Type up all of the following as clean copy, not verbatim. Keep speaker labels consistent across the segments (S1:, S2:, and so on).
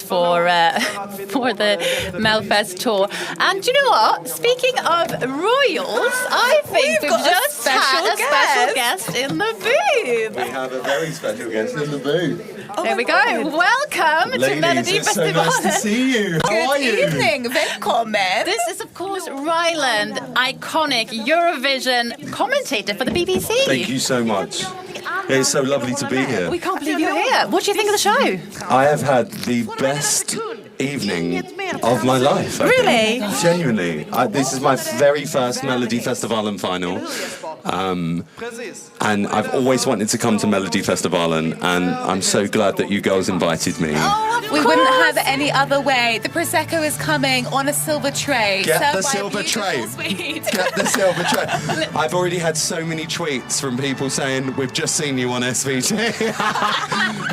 S1: for the Melfest tour. And do you know what? Speaking of royals, I think we've just had a special guest in the booth.
S2: We have a very special guest in the booth.
S1: There we go. Welcome to Melodifestivalen.
S2: It's so nice to see you. How are you?
S3: Good evening. Välkommen.
S1: This is, of course, Rylan, iconic Eurovision commentator for the BBC.
S2: Thank you so much. It's so lovely to be here.
S1: We can't believe you're here. What do you think of the show?
S2: I have had the best evening of my life.
S1: Really?
S2: Genuinely. This is my very first Melodifestivalen final. And I've always wanted to come to Melodifestivalen, and I'm so glad that you girls invited me.
S3: We wouldn't have it any other way. The Prosecco is coming on a silver tray.
S2: Get the silver tray. Get the silver tray. I've already had so many tweets from people saying, we've just seen you on SVT.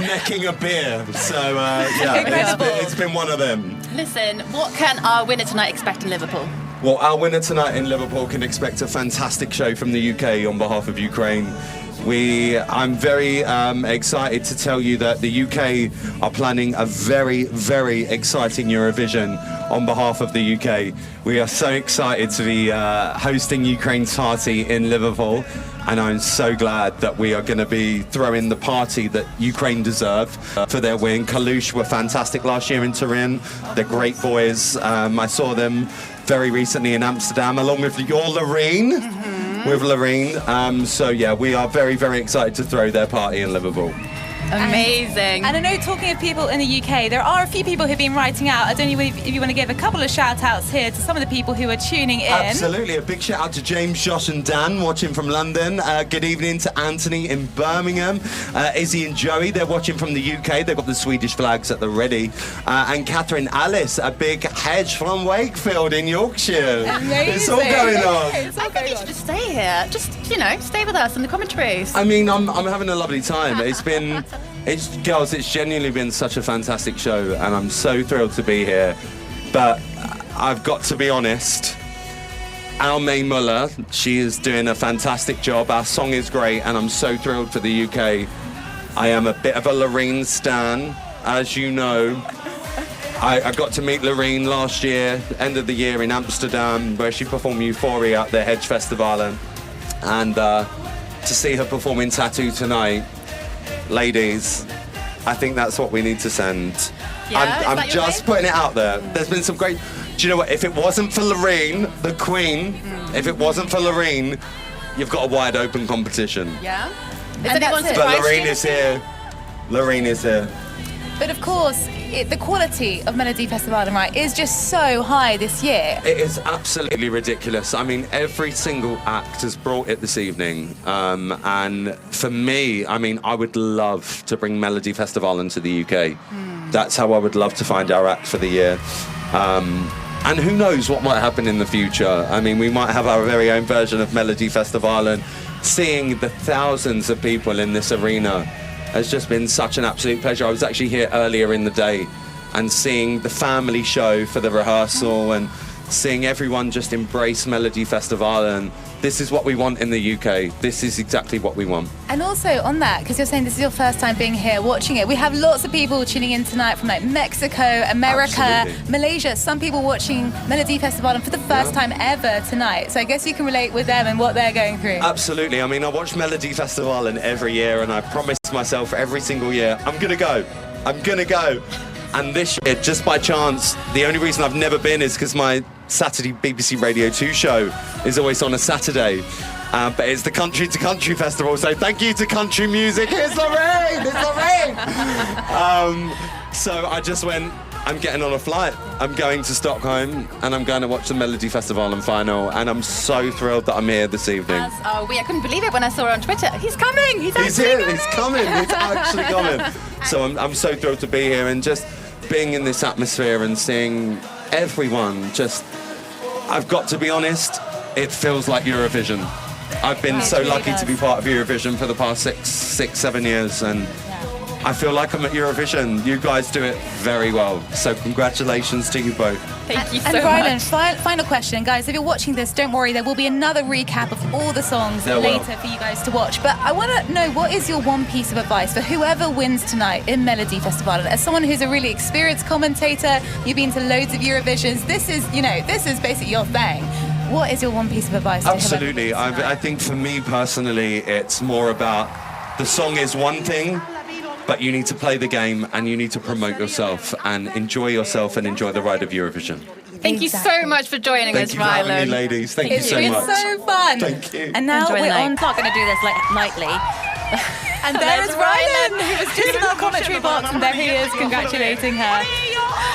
S2: Necking a beer. So, yeah, it's been one of them.
S1: Listen, what can our winner tonight expect in Liverpool?
S2: Well, our winner tonight in Liverpool can expect a fantastic show from the UK on behalf of Ukraine. I'm very excited to tell you that the UK are planning a very, very exciting Eurovision on behalf of the UK. We are so excited to be hosting Ukraine's party in Liverpool, and I'm so glad that we are going to be throwing the party that Ukraine deserve for their win. Kalush were fantastic last year in Turin. They're great boys. I saw them very recently in Amsterdam, along with your Loreen. With Loreen. So yeah, we are very, very excited to throw their party in Liverpool.
S1: Amazing.
S3: And I know, talking of people in the UK, there are a few people who've been writing out. I don't know if you want to give a couple of shout outs here to some of the people who are tuning in.
S2: Absolutely. A big shout out to James, Josh and Dan watching from London. Good evening to Anthony in Birmingham. Izzy and Joey, they're watching from the UK. They've got the Swedish flags at the ready. And Catherine Alice, a big hedge from Wakefield in Yorkshire.
S3: Amazing.
S2: It's all going on.
S1: I think you should just stay here. Just, stay with us in the commentaries.
S2: I mean, I'm having a lovely time. It's genuinely been such a fantastic show, and I'm so thrilled to be here. But I've got to be honest, Almay Muller, she is doing a fantastic job. Our song is great, and I'm so thrilled for the UK. I am a bit of a Loreen stan, as you know. I got to meet Loreen last year, end of the year in Amsterdam, where she performed Euphoria at the Hedge Festivalen. And to see her performing Tattoo tonight, ladies, I think that's what we need to send.
S1: Yeah,
S2: I'm just putting it out there. There's been some great... Do you know what? If it wasn't for Loreen, the Queen, if it wasn't for Loreen, you've got a wide open competition.
S1: Yeah?
S3: And that's it.
S2: But Loreen is here. Loreen is here.
S3: But of course, the quality of Melodifestivalen, right, is just so high this year.
S2: It is absolutely ridiculous. I mean, every single act has brought it this evening. And for me, I mean, I would love to bring Melodifestivalen to the UK. That's how I would love to find our act for the year. And who knows what might happen in the future. I mean, we might have our very own version of Melodifestivalen. Seeing the thousands of people in this arena has just been such an absolute pleasure. I was actually here earlier in the day and seeing the family show for the rehearsal and seeing everyone just embrace Melodifestivalen. This is what we want in the UK. This is exactly what we want.
S3: And also on that, because you're saying this is your first time being here watching it, we have lots of people tuning in tonight from like Mexico, America,
S2: Absolutely.
S3: Malaysia, some people watching Melodifestivalen for the first time ever tonight. So I guess you can relate with them and what they're going through.
S2: Absolutely. I mean, I watch Melodifestivalen every year and I promise myself every single year, I'm going to go. I'm going to go. And this year, just by chance, the only reason I've never been is because my Saturday BBC Radio 2 show is always on a Saturday. But it's the Country to Country Festival, so thank you to country music. Here's Lorraine! It's Lorraine! So I just went, I'm getting on a flight. I'm going to Stockholm and I'm going to watch the Melodifestivalen final, and I'm so thrilled that I'm here this evening.
S1: I couldn't believe it when I saw it on Twitter. He's coming! He's
S2: here, he's coming, he's actually coming. So I'm so thrilled to be here and just being in this atmosphere and seeing everyone just... I've got to be honest, it feels like Eurovision. I've been so lucky to be part of Eurovision for the past six, 7 years, and I feel like I'm at Eurovision. You guys do it very well. So congratulations to you both.
S1: Thank you so
S3: and Rylan,
S1: much.
S3: final question, guys. If you're watching this, don't worry. There will be another recap of all the songs later for you guys to watch. But I want to know, what is your one piece of advice for whoever wins tonight in Melodifestivalen? As someone who's a really experienced commentator, you've been to loads of Eurovisions. This is basically your thing. What is your one piece of advice?
S2: Absolutely. I think for me personally, it's more about the song is one thing, but you need to play the game and you need to promote yourself and enjoy yourself and enjoy the ride of Eurovision.
S1: Thank you so much for joining us,
S2: Thank you for having
S1: Rylan.
S2: me, ladies. Thank you so
S3: It's
S2: much.
S3: been so fun.
S2: Thank you.
S3: And now
S1: Enjoy the
S3: we're
S1: night.
S3: on.
S4: Not going to do this lightly.
S3: And there is Rylan, who was just in our commentary box, and there he is congratulating her.